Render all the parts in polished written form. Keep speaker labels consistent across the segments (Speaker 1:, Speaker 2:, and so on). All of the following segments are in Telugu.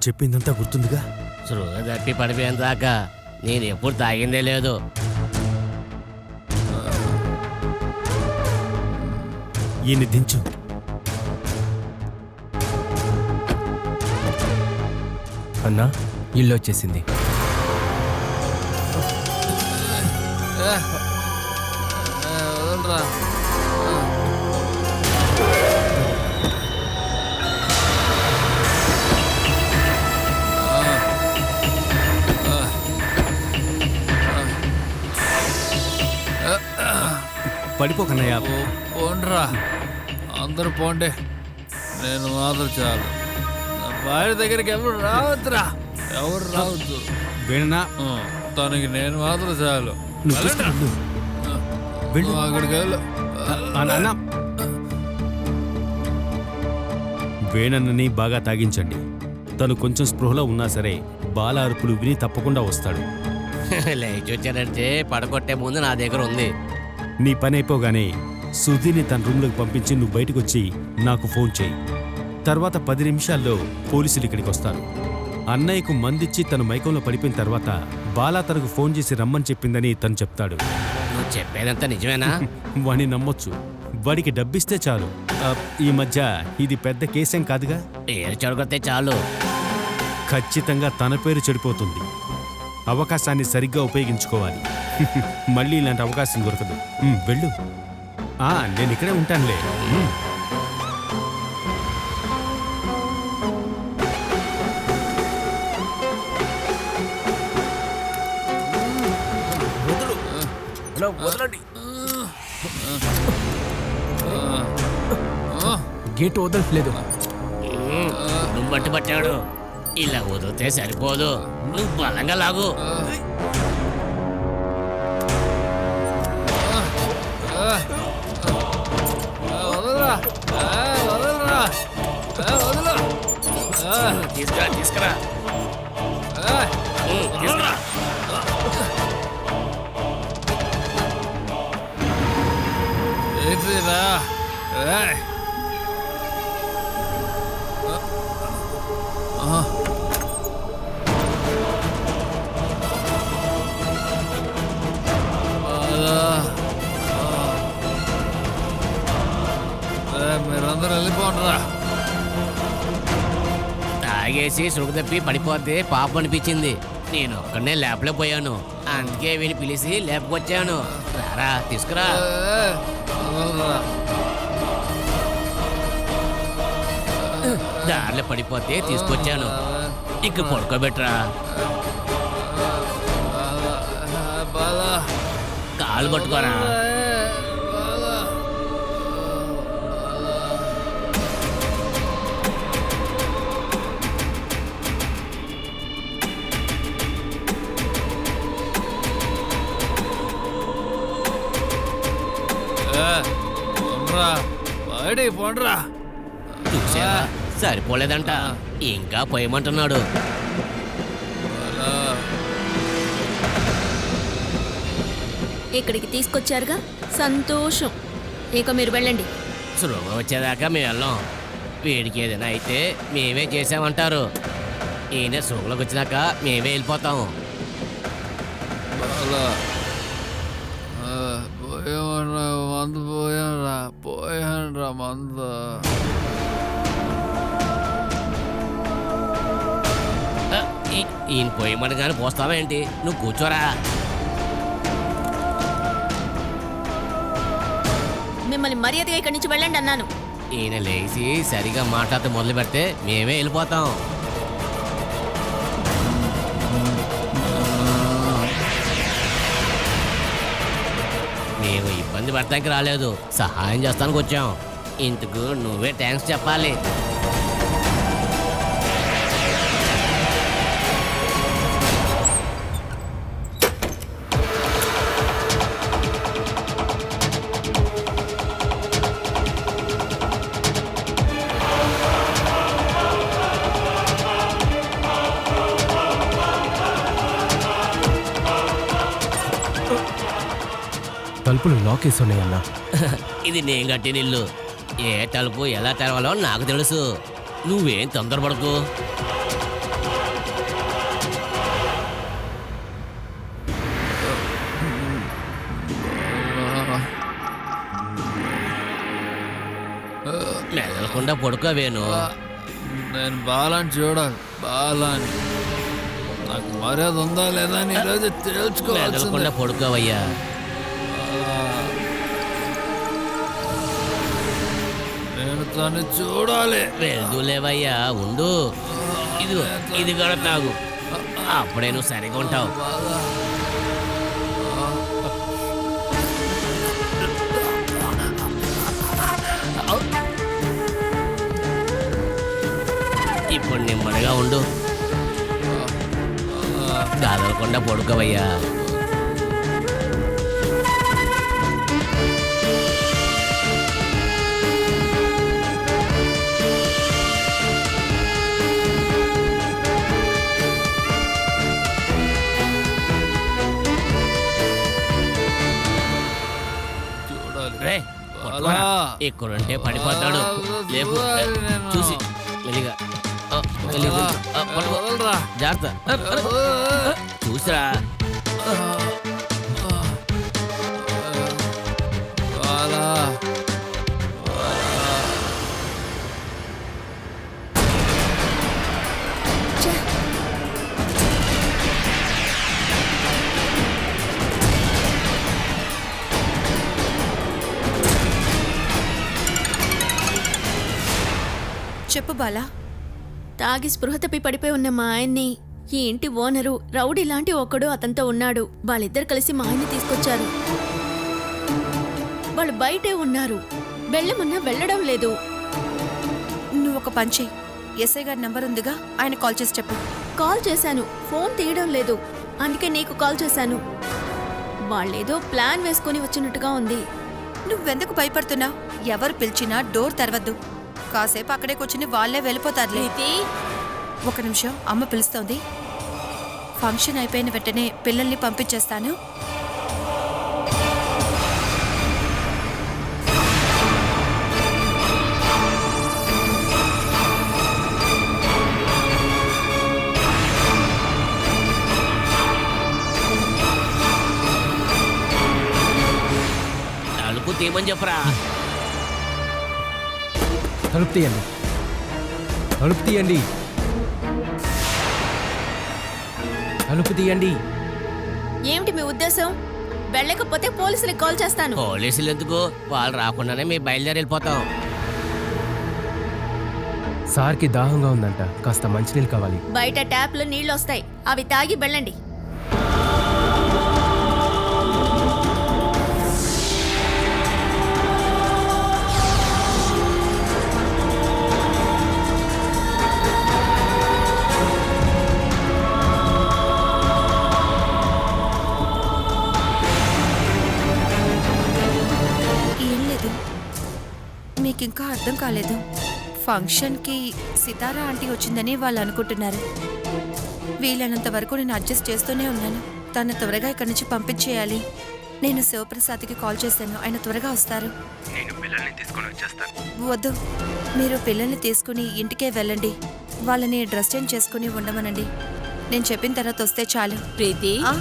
Speaker 1: చెప్పిందంతా గుర్తుందిగా?
Speaker 2: స్పృహ తప్పి పడిపోయేంత దాకా నేను ఎప్పుడు తాగిందే లేదు.
Speaker 1: ఈయన్ని దించు.
Speaker 3: అన్నా, ఇల్లు వచ్చేసింది.
Speaker 1: పడిపోకన్నయ్యా.
Speaker 4: పోండ్రా, అందరూ పోండి, నేను మాత్రం చాలు. నా భార్య దగ్గరికి ఎవరు రావద్దురా, ఎవరు రావద్దు.
Speaker 1: వేణనా,
Speaker 4: తనకి నేను మాత్రం చాలు.
Speaker 1: నువ్వు తీసుకెళ్ళు. వెళ్ళు.
Speaker 4: అక్కడికి వెళ్ళు.
Speaker 1: నాన్న, వేణన్నని బాగా తాగించండి. తను కొంచెం స్పృహలో ఉన్నా సరే బాల అరుపులు విని తప్పకుండా వస్తాడు.
Speaker 2: లేచి వచ్చాడంటే పడగొట్టే ముందు నా దగ్గర ఉంది.
Speaker 1: నీ పని అయిపోగానే సుధీని తన రూమ్లోకి పంపించి నువ్వు బయటకు వచ్చి నాకు ఫోన్ చేయి. తర్వాత 10 నిమిషాల్లో పోలీసులు ఇక్కడికి వస్తారు. అన్నయ్యకు మందిచ్చి తను మైకంలో పడిపోయిన తర్వాత బాలా తనకు ఫోన్ చేసి రమ్మని చెప్పిందని తను చెప్తాడు.
Speaker 2: నువ్వు చెప్పేదంతా నిజమేనా?
Speaker 1: వాణ్ణి నమ్మొచ్చు. వాడికి డబ్బిస్తే చాలు. ఈ మధ్య ఇది పెద్ద కేసేం కాదుగా.
Speaker 2: పేరు చెడగొడితే చాలు.
Speaker 1: ఖచ్చితంగా తన పేరు చెడిపోతుంది. అవకాశాన్ని సరిగ్గా ఉపయోగించుకోవాలి. మళ్ళీ ఇలాంటి అవకాశం దొరకదు. వెళ్ళు. నేను ఇక్కడే ఉంటానులే.
Speaker 3: వదలండి. గేట్ వదలట్లేదు.
Speaker 2: నువ్వు బట్టి పట్టాడు. ఇలా వదిలితే సరిపోదు, నువ్వు బలంగా లాగు.
Speaker 4: వదలరా, వదలరా, వదలు.
Speaker 2: తీసుకురా తీసుకురా తీసుకురా.
Speaker 4: ఏంటిరా? మీరందరూ వెళ్ళిపోండిరా.
Speaker 2: తాగేసి సుడుకు తప్పి పడిపోతే పాపం అనిపించింది. నేను ఒక్కడనే ల్యాబ్లో పోయాను, అందుకే వీని పిలిచి ల్యాబ్కి వచ్చాను. రారా తీసుకురా. దారిలో పడిపోతే తీసుకొచ్చాను, ఇక్కడ పడుకోబెట్టరా. కాలు పట్టుకోరా.
Speaker 4: బయటికి పోండ్రా.
Speaker 2: చూసావా, సరిపోలేదంట, ఇంకా పోయమంటున్నాడు.
Speaker 5: ఇక్కడికి తీసుకొచ్చారుగా, సంతోషం. ఇక మీరు వెళ్ళండి.
Speaker 2: సులువ వచ్చేదాకా మేము వెళ్ళాం. వీడికి ఏదైనా అయితే మేమే చేసామంటారు. ఈయన సులువులోకి వచ్చినాక మేమే వెళ్ళిపోతాం.
Speaker 4: పోయామన్నా మందు, పోయానరా మందు.
Speaker 2: ఈయన పోయమని కానీ పోస్తావేంటి? నువ్వు కూర్చోరా.
Speaker 5: మిమ్మల్ని మర్యాదగా ఇక్కడి నుంచి వెళ్ళండి అన్నాను.
Speaker 2: ఈయన లేచి సరిగా మాట్లాడితే మొదలు పెడితే మేమే వెళ్ళిపోతాం. మేము ఇబ్బంది పడటానికి రాలేదు, సహాయం చేస్తానికి వచ్చాం. ఇందుకు నువ్వే థ్యాంక్స్ చెప్పాలి.
Speaker 3: తలుపులు లాక్ వేసి ఉన్నాయన్నా.
Speaker 2: ఇది నేను కట్టిన ఇల్లు. ఏ తలుపు ఎలా తెరవాలో నాకు తెలుసు. నువ్వేం తొందరపడకు. కదలకుండా పడుకో వేణు.
Speaker 4: నేను బాలాన్ని చూడాలి. బాలాన్ని నాకు మర్యాద ఉందా లేదా అని ఈరోజు తేల్చుకోవాల్సిందే.
Speaker 2: కదలకుండా పడుకోవయ్యా.
Speaker 4: నేను తను చూడాలి.
Speaker 2: వెళ్దూలేవయ్యా, ఉండు. ఇదిగో ఇది కూడా తాగు, అప్పుడే నువ్వు సరిగా ఉంటావు. ఇప్పుడు నెమ్మదిగా ఉండు, కదలకుండా పడుకోవయ్యా.
Speaker 4: చూడాలి.
Speaker 2: రే కొట్టుకోరా. ఇక్కడుంటే పడిపోతాడు. లేపు, చూసి మెల్లిగా. మెల్లిగా. పట్టుకో.
Speaker 4: వదలరా.
Speaker 2: జాగ్రత్త. చూసిరా.
Speaker 4: బాలా.
Speaker 6: చెప్పు బాలా.
Speaker 5: తాగి స్పృహ తప్పి పడిపోయి ఉన్న మా ఆయన్ని ఈ ఇంటి ఓనరు రౌడీ లాంటి ఒకడు అతనితో ఉన్నాడు. వాళ్ళిద్దరు కలిసి మా ఆయన్ని తీసుకొచ్చారు. వాళ్ళు బయటే ఉన్నారు. వెళ్ళమన్నా వెళ్ళడం లేదు.
Speaker 6: నువ్వు ఒక పని చెయ్యి. ఎస్ఐ గారి నంబర్ ఉందిగా, ఆయన కాల్ చేసి చెప్పు.
Speaker 5: కాల్ చేశాను, ఫోన్ తీయడం లేదు. అందుకే నీకు కాల్ చేశాను. వాళ్ళేదో ప్లాన్ వేసుకొని వచ్చినట్టుగా ఉంది.
Speaker 6: నువ్వెందుకు భయపడుతున్నావు? ఎవరు పిలిచినా డోర్ తెరవద్దు. కాసేపు అక్కడే కూర్చుని వాళ్ళే వెళ్ళిపోతారులే. ఒక నిమిషం, అమ్మ పిలుస్తోంది. ఫంక్షన్ అయిపోయిన వెంటనే పిల్లల్ని పంపించేస్తాను.
Speaker 2: తలుపు తీయమని చెప్పరా.
Speaker 3: తలుపు తీయండి, తలుపు తీయండి, తలుపు తీయండి.
Speaker 5: ఏమిటి మీ ఉద్దేశం? వెళ్ళకపోతే పోలీసులకు కాల్ చేస్తాను.
Speaker 2: పోలీసులు ఎందుకు? వాళ్ళు రాకుండానే మేము బయలుదేరి వెళ్ళిపోతాం.
Speaker 3: సార్కి దాహంగా ఉందంట, కాస్త మంచినీళ్ళు కావాలి.
Speaker 5: బయట ట్యాప్లో నీళ్లు వస్తాయి, అవి తాగి వెళ్ళండి.
Speaker 6: ఏం లేదు, మీకింకా అర్థం కాలేదు. ఫంక్షన్కి సితారా ఆంటీ వచ్చిందని వాళ్ళు అనుకుంటున్నారు. వీలైనంత వరకు నేను అడ్జస్ట్ చేస్తూనే ఉన్నాను. తను త్వరగా ఇక్కడి నుంచి పంపించేయాలి. నేను శివప్రసాద్కి కాల్ చేశాను, ఆయన త్వరగా వస్తారు.
Speaker 3: నేను పిల్లల్ని తీసుకొని వచ్చేస్తాను.
Speaker 6: వద్దు, మీరు పిల్లల్ని తీసుకుని ఇంటికే వెళ్ళండి. వాళ్ళని డ్రెస్ చేంజ్ చేసుకుని ఉండమనండి. నేను చెప్పిన తర్వాత వస్తే చాలు.
Speaker 7: ప్రీతి,
Speaker 6: ఆ?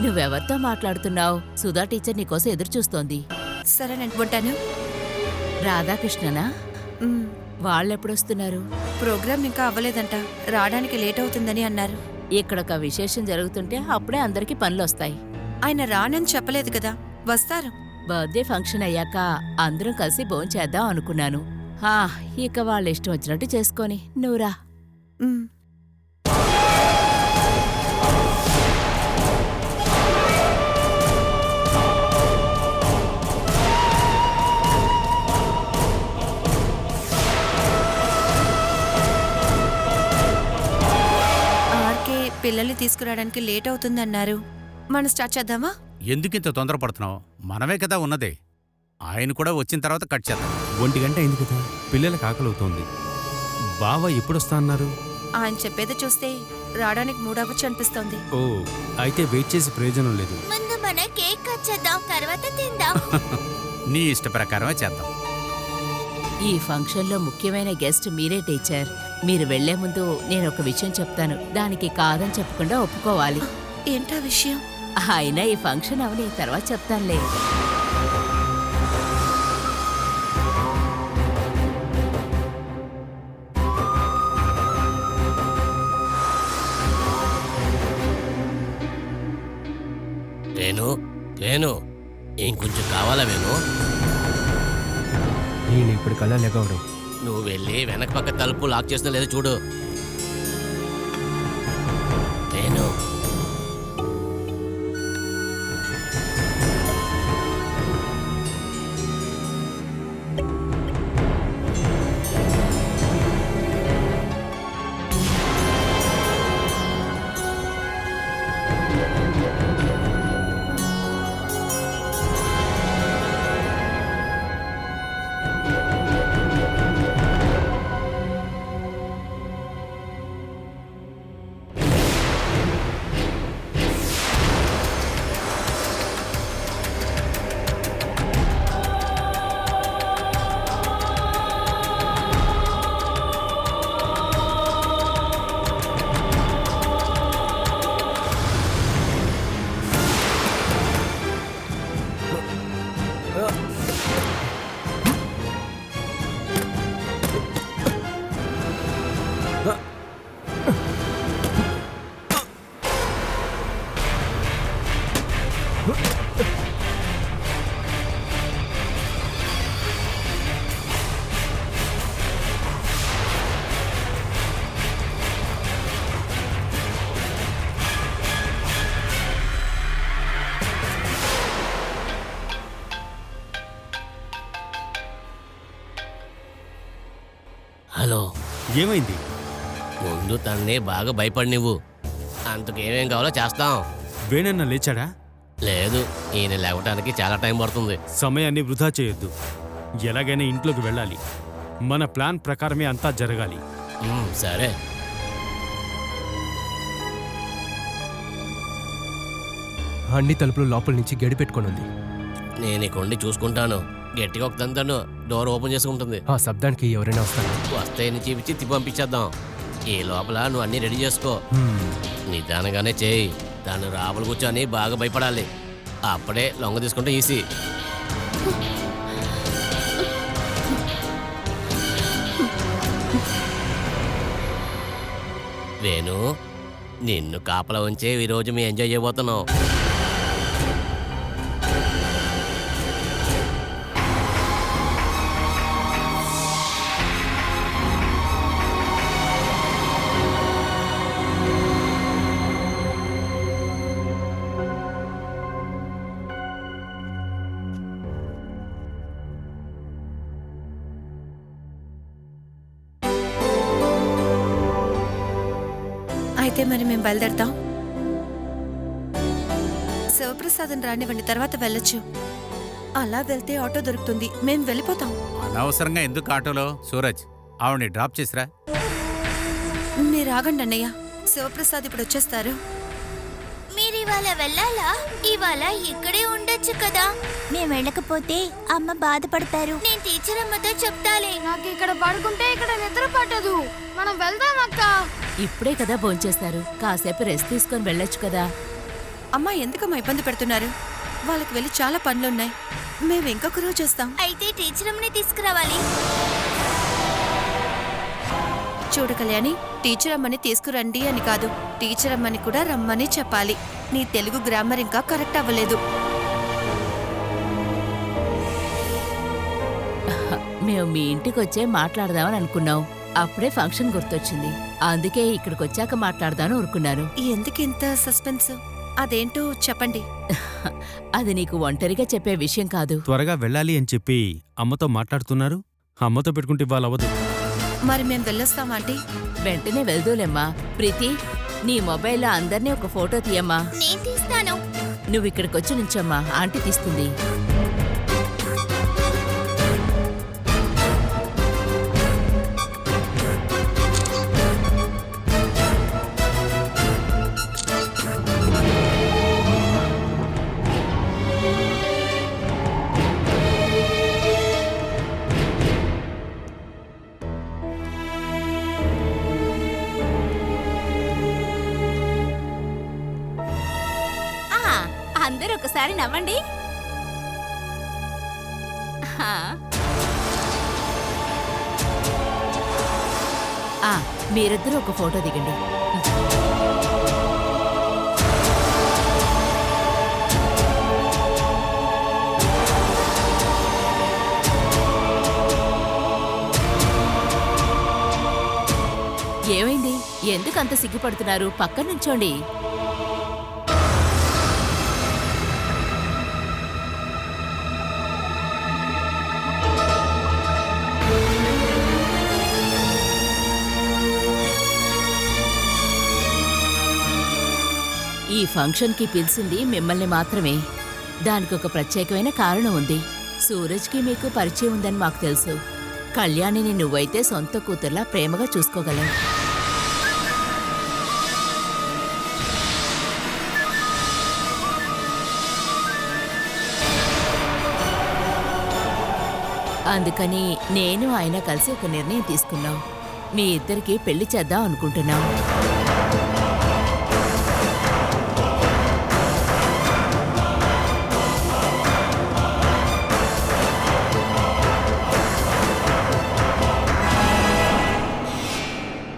Speaker 7: నువ్వెవరితో మాట్లాడుతున్నావు? సుధా టీచర్ నీకోసం ఎదురు చూస్తోంది.
Speaker 6: సరే, నేను ఉంటాను.
Speaker 7: రాధాకృష్ణనా?
Speaker 6: మ్,
Speaker 7: వాళ్ళెప్పుడొస్తున్నారు?
Speaker 6: ప్రోగ్రామ్ ఇంకా అవ్వలేదంట, రావడానికి లేట్ అవుతుందని అన్నారు.
Speaker 7: ఇక్కడొక విశేషం జరుగుతుంటే అప్పుడే అందరికీ పనులొస్తాయి.
Speaker 6: ఆయన రానని చెప్పలేదు కదా, వస్తారు.
Speaker 7: బర్త్డే ఫంక్షన్ అయ్యాక అందరం కలిసి భోంచేద్దాం అనుకున్నాను. ఇక వాళ్ళ ఇష్టం వచ్చినట్టు చేసుకొని నువ్వురా.
Speaker 6: మ్. పిల్లల్ని తీసుకురావడానికి లేట్ అవుతుందన్నారు. మనం స్టార్ట్ చేద్దామా?
Speaker 8: ఎందుకింత తొందరపడుతున్నావు? మనమే కదా ఉన్నదే. ఆయన కూడా వచ్చిన తర్వాత కట్ చేద్దాం.
Speaker 1: 1 గంట అయింది కదా, పిల్లలకు ఆకలవుతోంది. బావ ఎప్పుడొస్తా అన్నారు?
Speaker 6: ఆయన చెప్పేది చూస్తే రావడానికి మూడవచ్చు అనిపిస్తోంది.
Speaker 1: ఓ, అయితే వెయిట్ చేసి ప్రయోజనం లేదు.
Speaker 5: ముందు మన కేక్ కట్ చేద్దాం, తర్వాత తిందాం.
Speaker 8: నీ ఇష్ట ప్రకారమే చేద్దాం.
Speaker 7: ఈ ఫంక్షన్లో ముఖ్యమైన గెస్ట్ మీరే టీచర్. మీరు వెళ్లే ముందు నేను ఒక విషయం చెప్తాను, దానికి కాదని చెప్పకుండా ఒప్పుకోవాలి.
Speaker 6: ఏంటా విషయం?
Speaker 7: అయినా ఈ ఫంక్షన్ అవని తర్వాత చెప్తానులే.
Speaker 2: వేణు ఇంకొంచెం కావాలా వేణు?
Speaker 3: నేను ఇప్పుడు కల్లా లెగవడం.
Speaker 2: నువ్వు వెళ్ళి వెనక పక్క తలుపు లాక్ చేస్తుందో లేదో చూడు. వేణు హలో,
Speaker 1: ఏమైంది?
Speaker 2: ముందు తన్నే బాగా భయపడి నువ్వు. అంతకేమేం కావాలో చేస్తాం.
Speaker 1: వేణన్న లేచాడా?
Speaker 2: లేదు, ఈయన లేవటానికి చాలా టైం పడుతుంది.
Speaker 1: సమయాన్ని వృధా చేయొద్దు. ఎలాగైనా ఇంట్లోకి వెళ్ళాలి. మన ప్లాన్ ప్రకారమే అంతా జరగాలి.
Speaker 2: సరే.
Speaker 3: అన్ని తలుపులు లోపల నుంచి గడి పెట్టుకొని ఉంది.
Speaker 2: నేను ఇక్కడి చూసుకుంటాను. గట్టిగా ఒక తంతాను, డోర్ ఓపెన్ చేసుకుంటుంది.
Speaker 3: ఆ శబ్దానికి ఎవరైనా వస్తారు.
Speaker 2: వస్తాయని చూపించి తిప్పి పంపించేద్దాం. ఈ లోపల నువ్వు అన్నీ రెడీ చేసుకో. నిదానంగానే చేయి. దాన్ని రాపలు కూర్చొని బాగా భయపడాలి. అప్పుడే లొంగ తీసుకుంటే ఈసీ. వేణు, నిన్ను కాపలా ఉంచే ఈరోజు మేము ఎంజాయ్ చేయబోతున్నాం.
Speaker 6: అయితే మరి మేము బయలుదేరతాం. శివప్రసాదం రానివ్వండి, తర్వాత వెళ్ళొచ్చు. అలా వెళ్తే ఆటో దొరుకుతుంది. మేము వెళ్ళిపోతాం.
Speaker 8: అనవసరంగా ఎందుకు ఆటోలో? సూరజ్, ఆవిడ్ని డ్రాప్ చేసిరా.
Speaker 6: మీరు ఆగండి అన్నయ్య. శివప్రసాద్ ఇప్పుడు వచ్చేస్తారు.
Speaker 9: మీరు ఇవాళ వెళ్ళాలా? ఇవాళ ఇక్కడే ఉండొచ్చు కదా. మేము వెళ్ళకపోతే అమ్మ బాధపడతారు. నేను టీచర్ అమ్మతో చెప్తాలే.
Speaker 10: నాకు ఇక్కడ పడుకుంటే ఇక్కడ నిద్ర పట్టదు. మనం వెళ్దాం అక్క.
Speaker 7: ఇప్పుడే కదా భోంచేస్తారు, కాసేపు రెస్ట్ తీసుకొని వెళ్ళొచ్చు కదా.
Speaker 6: అమ్మా, ఎందుకమ్మా ఇబ్బంది పెడుతున్నారు? వాళ్ళకి వెళ్ళి చాలా పనులున్నాయి. మేము ఇంకొక రోజు వస్తాం.
Speaker 9: అయితే టీచర్ అమ్మని తీసుకురావాలి.
Speaker 6: చూడు కళ్యాణి, టీచర్ అమ్మని తీసుకురండి అని కాదు, టీచర్ అమ్మని కూడా రమ్మని చెప్పాలి. నీ తెలుగు గ్రామర్ ఇంకా కరెక్ట్ అవ్వలేదు.
Speaker 7: మేము మీ ఇంటికి వచ్చే మాట్లాడదామని అనుకున్నాం. అప్పుడే ఫంక్షన్ గుర్తొచ్చింది. అందుకే ఇక్కడికి వచ్చాక మాట్లాడదామని ఊరుకున్నాను.
Speaker 6: ఎందుకు ఇంత సస్పెన్స్? అదేంటో చెప్పండి.
Speaker 7: అది నీకు ఒంటరిగా చెప్పే విషయం కాదు.
Speaker 1: త్వరగా వెళ్ళాలి అని చెప్పి అమ్మతో మాట్లాడుతున్నారు. అమ్మతో పెట్టుకుంటే ఇవాళ అవ్వదు.
Speaker 6: మరి మేము వెళ్ళొస్తామా ఆంటీ?
Speaker 7: వెంటనే వెళ్దూలేమ్మా. ప్రీతి, నీ మొబైల్లో అందరినీ ఒక ఫోటో తీయమ్మా.
Speaker 9: నేను తీస్తాను.
Speaker 7: నువ్వు ఇక్కడికి వచ్చి నుంచమ్మా, ఆంటీ తీస్తుంది.
Speaker 9: అందరూ ఒకసారి నవ్వండి.
Speaker 7: మీరిద్దరూ ఒక ఫోటో దిగండి. ఎందుకంత సిగ్గుపడుతున్నారు? పక్క నుంచోండి. ఈ ఫంక్షన్కి పిలిచింది మిమ్మల్ని మాత్రమే. దానికి ఒక ప్రత్యేకమైన కారణం ఉంది. సూరజ్కి మీకు పరిచయం ఉందని మాకు తెలుసు. కళ్యాణిని నువ్వైతే సొంత కూతుర్లా ప్రేమగా చూసుకోగలవు. అందుకని నేను ఆయన కలిసి ఒక నిర్ణయం తీసుకున్నాం. మీ ఇద్దరికి పెళ్లి చేద్దాం అనుకుంటున్నాం.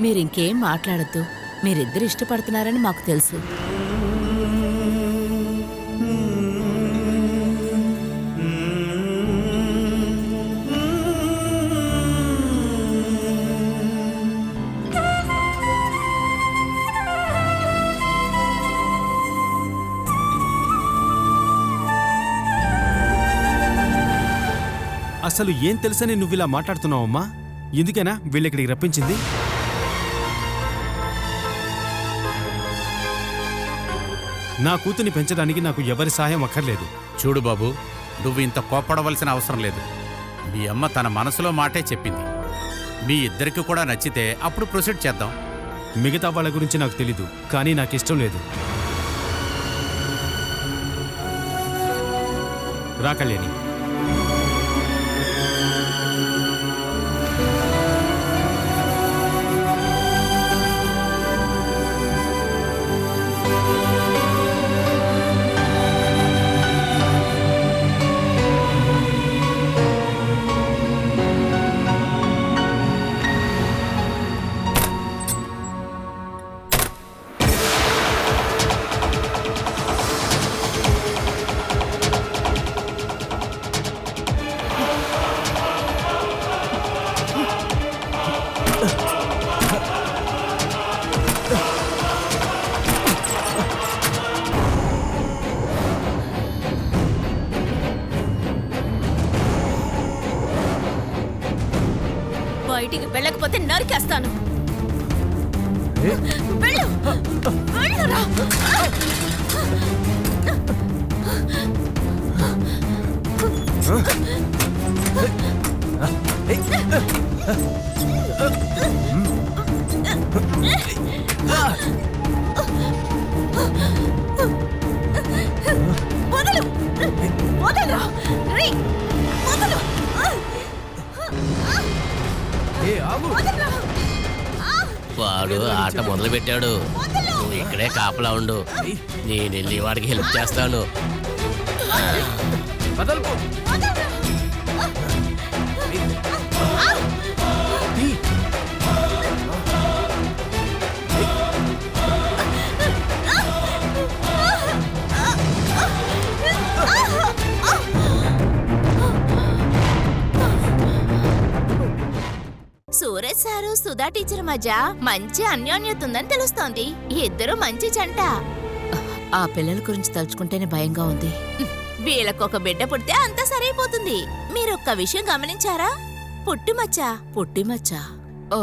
Speaker 7: మీరింకేం మాట్లాడద్దు. మీరిద్దరు ఇష్టపడుతున్నారని మాకు తెలుసు.
Speaker 1: అసలు ఏం తెలుసని నువ్విలా మాట్లాడుతున్నావమ్మా? ఎందుకైనా వీళ్ళిక్కడికి రప్పించింది? నా కూతుర్ని పెంచడానికి నాకు ఎవరి సహాయం అక్కర్లేదు.
Speaker 8: చూడు బాబు, నువ్వు ఇంత కోప్పడవలసిన అవసరం లేదు. మీ అమ్మ తన మనసులో మాటే చెప్పింది. మీ ఇద్దరికి కూడా నచ్చితే అప్పుడు ప్రొసీడ్ చేద్దాం.
Speaker 1: మిగతా వాళ్ళ గురించి నాకు తెలీదు, కానీ నాకు ఇష్టం లేదు. రా కళ్యాణి.
Speaker 5: బయటికి వెళ్ళకపోతే నరికేస్తాను. వెళ్ళు, వెళ్ళురా. వదలు, వదలురా. రేయ్, వదలు.
Speaker 2: వాడు ఆట మొదలు పెట్టాడు. నువ్వు ఇక్కడే కాపలా ఉండు. నేను వెళ్ళి వాడికి హెల్ప్ చేస్తాను.
Speaker 7: సూరజ్ సారు సుధా టీచర్ మధ్య మంచి అన్యోన్యత ఉందని తెలుస్తోంది. ఇద్దరు మంచి జంట. ఆ పిల్లల గురించి తలుచుకుంటేనే భయంగా ఉంది. వీళ్ళకొక బిడ్డ పుడితే అంతా సరైపోతుంది. మీరొక్క విషయం గమనించారా? పుట్టిమచ్చ. ఓ,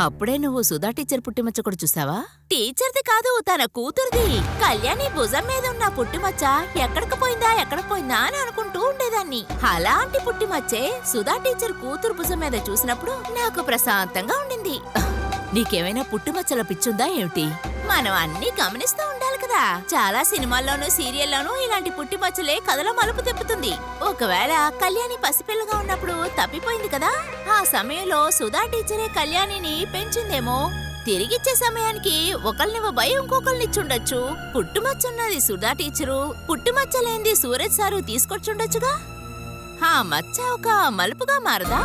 Speaker 7: అప్పుడే నువ్వు సుధా టీచర్ పుట్టిమచ్చ కూడా చూసావా? టీచర్ది కాదు, తన కూతురుది. కళ్యాణి భుజం మీద ఉన్న పుట్టిమచ్చ ఎక్కడికి పోయిందా అని అనుకుంటూ ఉండేదాన్ని. అలాంటి పుట్టిమచ్చే సుధా టీచర్ కూతురు భుజం మీద చూసినప్పుడు నాకు ప్రశాంతంగా ఉండింది. నీకేమైనా పుట్టిమచ్చల పిచ్చుందా ఏమిటి? మనం అన్నీ గమనిస్తూ ఉండాలి కదా. చాలా సినిమాల్లోనూ సీరియల్లోనూ ఇలాంటి పుట్టిమచ్చలే కథలో మలుపు తిప్పుతుంది. ఒకవేళ కళ్యాణి పసిపిల్లగా ఉన్నప్పుడు తప్పిపోయింది కదా, ఆ సమయంలో సుధా టీచరే కళ్యాణిని పెంచిందేమో. తిరిగిచ్చే సమయానికి ఒకళ్ళనివ్వబోయి ఇంకొకళ్ళనిచ్చుండొచ్చు. పుట్టుమచ్చున్నది సుధా టీచరు, పుట్టుమచ్చలేంది సూరజ్ సారు తీసుకొచ్చుండొచ్చుగా. ఆ మచ్చ ఒక మలుపుగా మారదా?